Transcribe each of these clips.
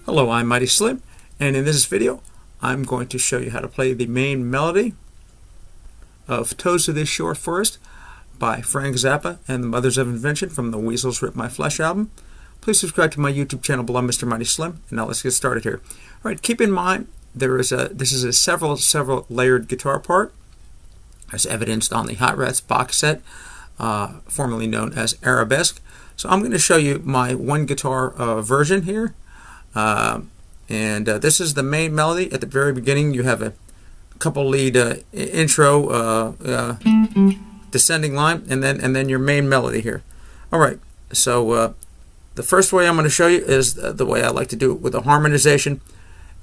Hello, I'm Mighty Slim, and in this video I'm going to show you how to play the main melody of Toes of This Short Forest by Frank Zappa and the Mothers of Invention from the Weasels Rip My Flesh album. Please subscribe to my YouTube channel below, Mr. Mighty Slim, and now let's get started here. Alright, keep in mind this is a several layered guitar part, as evidenced on the Hot Rats box set, formerly known as Arabesque. So I'm going to show you my one guitar version here. This is the main melody. At the very beginning you have a couple lead intro descending line, and then your main melody here. Alright, so the first way I'm going to show you is the way I like to do it with a harmonization,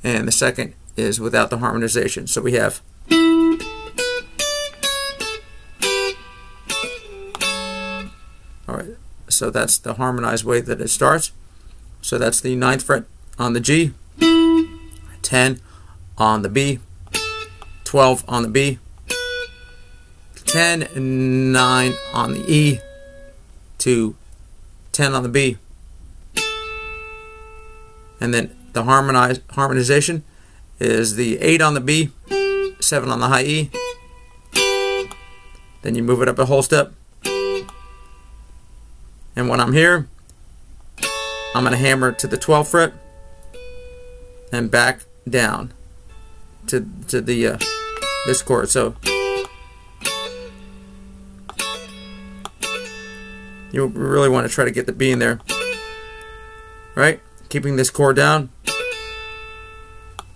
and the second is without the harmonization. So we have alright, so that's the harmonized way that it starts. So that's the 9th fret on the G, 10 on the B, 12 on the B, 10, 9 on the E, to 10 on the B, and then the harmonization is the 8 on the B, 7 on the high E, then you move it up a whole step, and when I'm here I'm going to hammer to the 12th fret and back down to the this chord. So you really want to try to get the B in there, right? Keeping this chord down,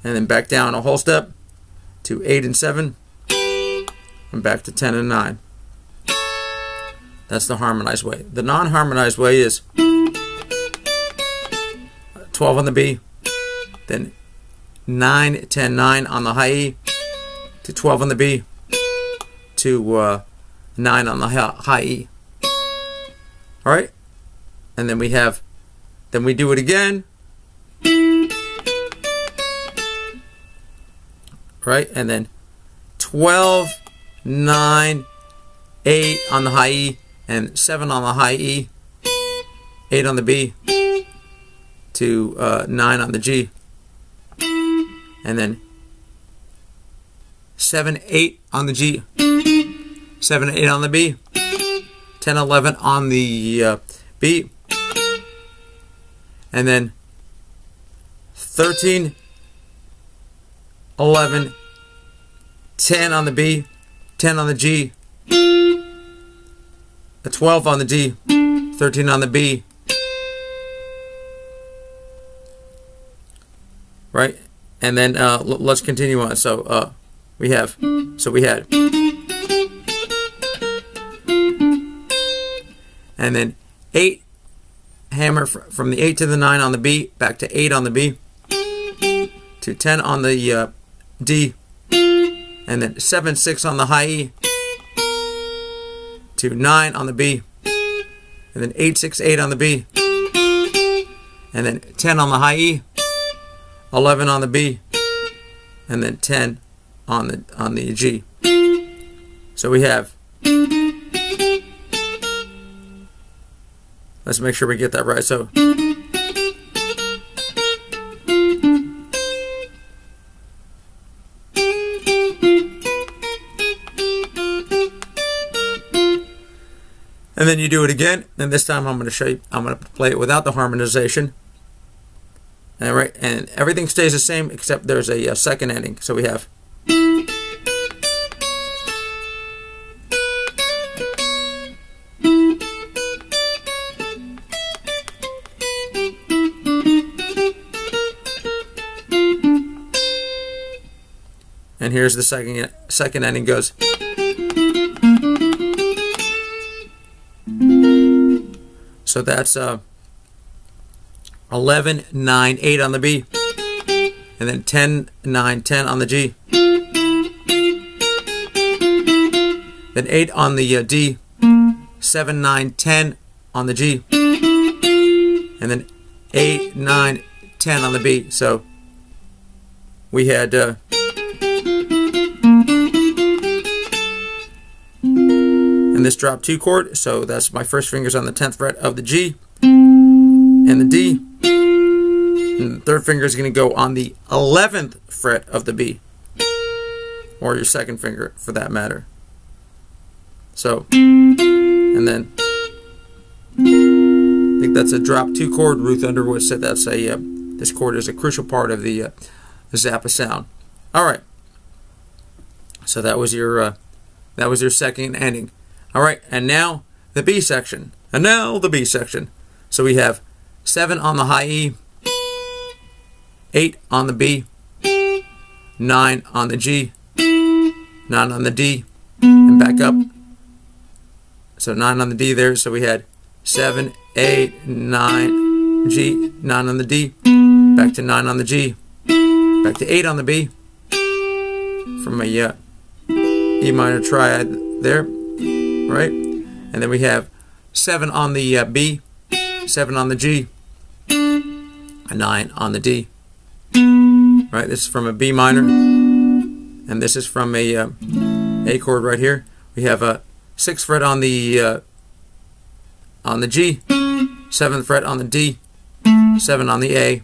and then back down a whole step to 8 and 7, and back to 10 and 9. That's the harmonized way. The non-harmonized way is 12 on the B, then 9, 10, 9 on the high E, to 12 on the B, to 9 on the high E. Alright? And then we do it again. Right? And then 12, 9, 8 on the high E, and 7 on the high E, 8 on the B, to 9 on the G, and then 7, 8 on the G, 7, 8 on the B, 10, 11 on the B, and then 13, 11, 10 on the B, 10 on the G, a 12 on the D, 13 on the B, right? And then let's continue on. So we had and then 8, hammer from the 8 to the 9 on the B, back to 8 on the B, to 10 on the D, and then 7, 6 on the high E, to 9 on the B, and then 8, 6, 8 on the B, and then 10 on the high E, 11 on the B, and then 10 on the G. So we have, let's make sure we get that right. So and then you do it again, and this time I'm going to show you, I'm going to play it without the harmonization. Alright, and everything stays the same except there's a second ending. So we have, and here's the second ending goes. So that's 11, 9, 8 on the B, and then 10, 9, 10 on the G, then 8 on the D, 7, 9, 10 on the G, and then 8, 9, 10 on the B. So we had and in this drop 2 chord. So that's my first finger's on the 10th fret of the G and the D. And the third finger is going to go on the 11th fret of the B, or your second finger for that matter. So, and then I think that's a drop 2 chord. Ruth Underwood said that's a this chord is a crucial part of the Zappa sound. All right. So that was your second ending. All right, and now the B section. And now the B section. So we have 7 on the high E, 8 on the B, 9 on the G, 9 on the D, and back up. So 9 on the D there. So we had 7, 8, 9, G, 9 on the D, back to 9 on the G, back to 8 on the B, from a E minor triad there, right? And then we have 7 on the B, 7 on the G, a 9 on the D, right? This is from a B minor, and this is from a chord right here. We have a 6th fret on the G, 7th fret on the D, 7 on the A.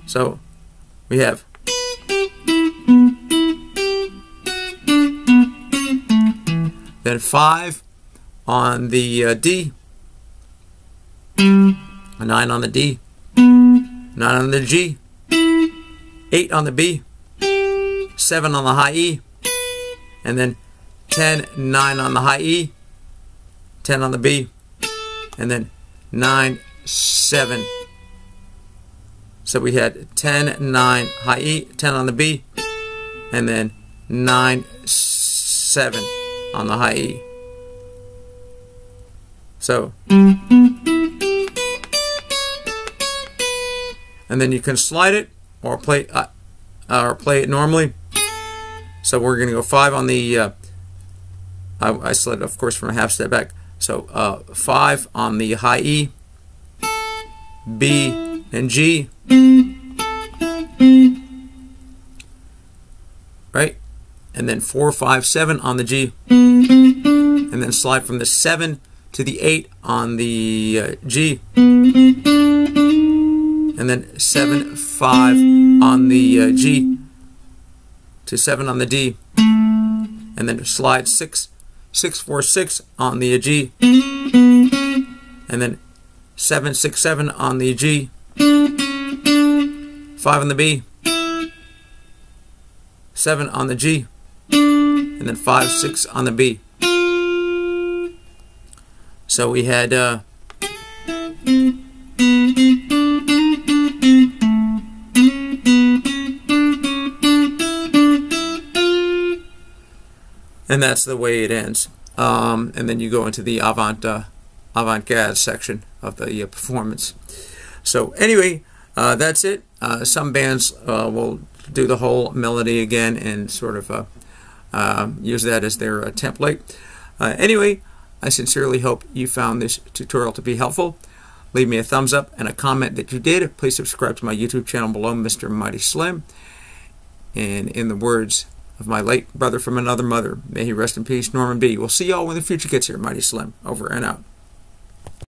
So we have then 5 on the D, a 9 on the D, 9 on the G, 8 on the B, 7 on the high E, and then 10, 9 on the high E, 10 on the B, and then 9, 7. So we had 10, 9, high E, 10 on the B, and then 9, 7 on the high E. So, and then you can slide it or play it normally. So we're going to go 5 on the I slid it, of course, from a half step back. So 5 on the high E, B and G, right? And then 4, 5, 7 on the G, and then slide from the 7 to the 8 on the G, and then 7, 5 on the G to 7 on the D, and then slide 6, 6, 4, 6 on the G, and then 7, 6, 7 on the G, 5 on the B, 7 on the G, and then 5, 6 on the B. So we had and that's the way it ends. And then you go into the avant-garde section of the performance. So anyway, that's it. Some bands will do the whole melody again and sort of use that as their template. Anyway, I sincerely hope you found this tutorial to be helpful. Leave me a thumbs up and a comment that you did. Please subscribe to my YouTube channel below, Mr. Mighty Slim. And in the words of my late brother from another mother, may he rest in peace, Norman B. We'll see y'all when the future gets here. Mighty Slim, over and out.